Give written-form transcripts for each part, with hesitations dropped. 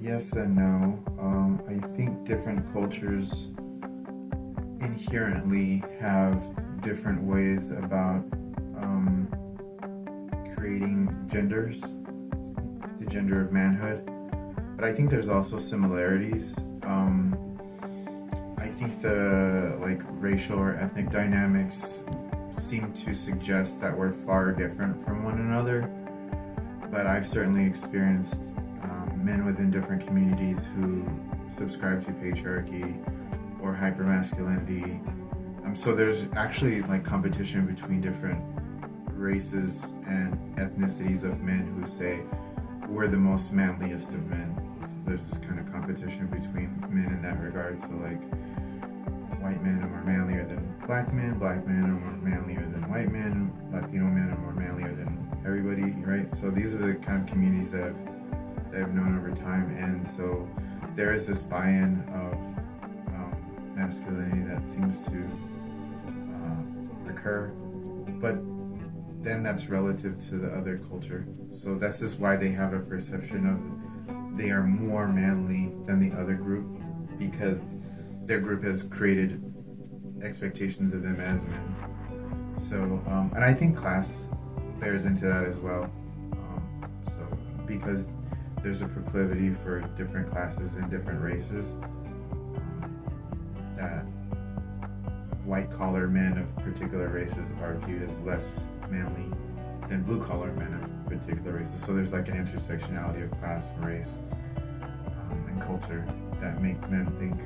Yes and no. I think different cultures inherently have different ways about creating genders, the gender of manhood. But I think there's also similarities. I think the racial or ethnic dynamics seem to suggest that we're far different from one another. But I've certainly experienced men within different communities who subscribe to patriarchy or hypermasculinity. So there's actually competition between different races and ethnicities of men who say we're the most manliest of men. There's this kind of competition between men in that regard. So white men are more manlier than black men are more manlier than white men, Latino men are more manlier than everybody, right? So these are the kind of communities that I've known over time, and so there is this buy-in of masculinity that seems to occur, but then that's relative to the other culture. So this is why they have a perception of they are more manly than the other group, because their group has created expectations of them as men. So, and I think class bears into that as well. So, because there's a proclivity for different classes and different races, that white-collar men of particular races are viewed as less manly than blue-collar men of particular races. So there's an intersectionality of class, race, and culture that make men think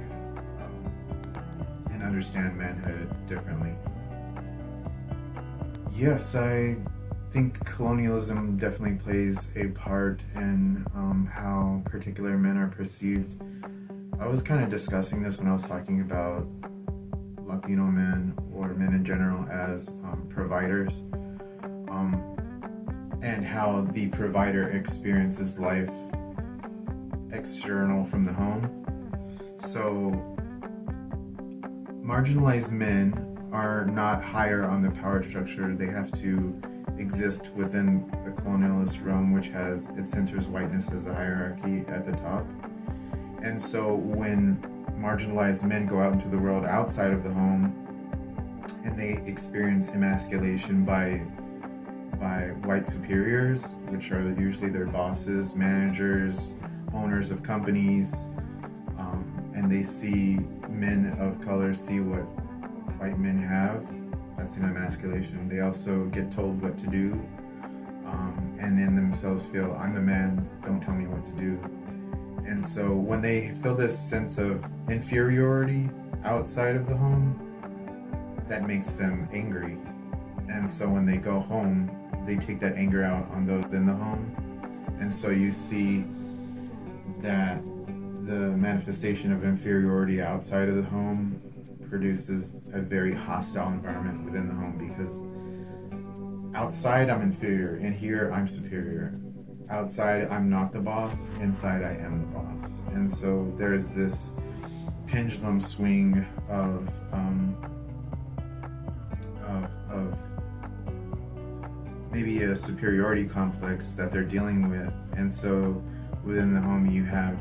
and understand manhood differently. Yes, I think colonialism definitely plays a part in how particular men are perceived. I was kind of discussing this when I was talking about Latino men or men in general as providers, and how the provider experiences life external from the home. So marginalized men are not higher on the power structure. They have to exist within the colonialist realm, which it centers whiteness as a hierarchy at the top. And so when marginalized men go out into the world outside of the home and they experience emasculation by white superiors, which are usually their bosses, managers, owners of companies, and they see men of color see what white men have, that's an emasculation. They also get told what to do, and in themselves feel, I'm the man, don't tell me what to do. And so when they feel this sense of inferiority outside of the home, that makes them angry. And so when they go home, they take that anger out on those in the home. And so you see that the manifestation of inferiority outside of the home produces a very hostile environment within the home, because outside I'm inferior, and here I'm superior. Outside I'm not the boss, inside I am the boss. And so there's this pendulum swing of maybe a superiority complex that they're dealing with. And so within the home you have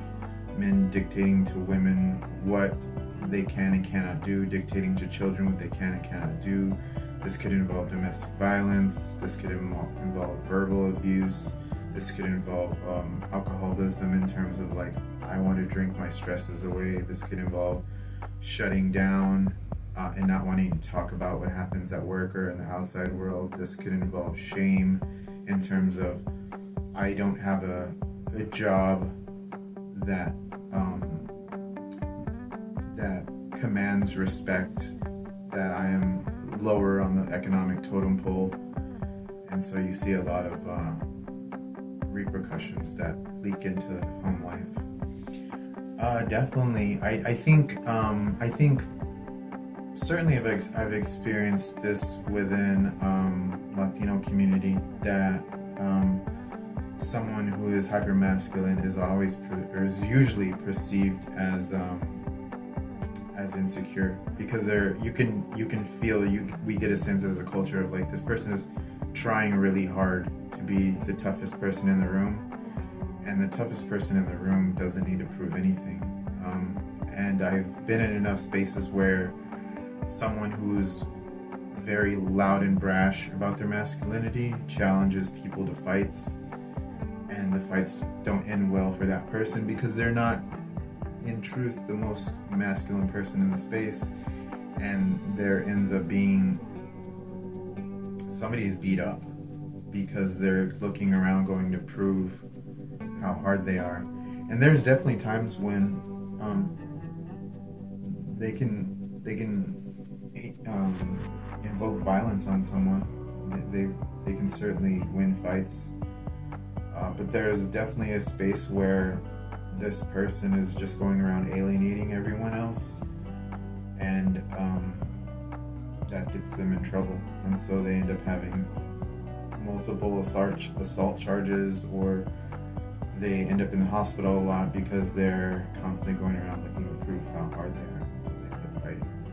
men dictating to women what they can and cannot do, dictating to children what they can and cannot do. This could involve domestic violence, this could involve verbal abuse, this could involve alcoholism in terms of I want to drink my stresses away. This could involve shutting down and not wanting to talk about what happens at work or in the outside world. This could involve shame in terms of I don't have a job that commands respect, that I am lower on the economic totem pole. And so you see a lot of repercussions that leak into home life. Definitely, I think certainly I've experienced this within Latino community, that someone who is hypermasculine is usually perceived as insecure, because you can feel, we get a sense as a culture of this person is trying really hard to be the toughest person in the room, and the toughest person in the room doesn't need to prove anything. And I've been in enough spaces where someone who's very loud and brash about their masculinity challenges people to fights, and the fights don't end well for that person because they're not, in truth, the most masculine person in the space, and there ends up being somebody's beat up because they're looking around going to prove how hard they are. And there's definitely times when they can invoke violence on someone. They can certainly win fights, but there's definitely a space where this person is just going around alienating everyone else, and that gets them in trouble, and so they end up having multiple assault charges, or they end up in the hospital a lot because they're constantly going around looking to prove how hard they are, and so they end up fighting.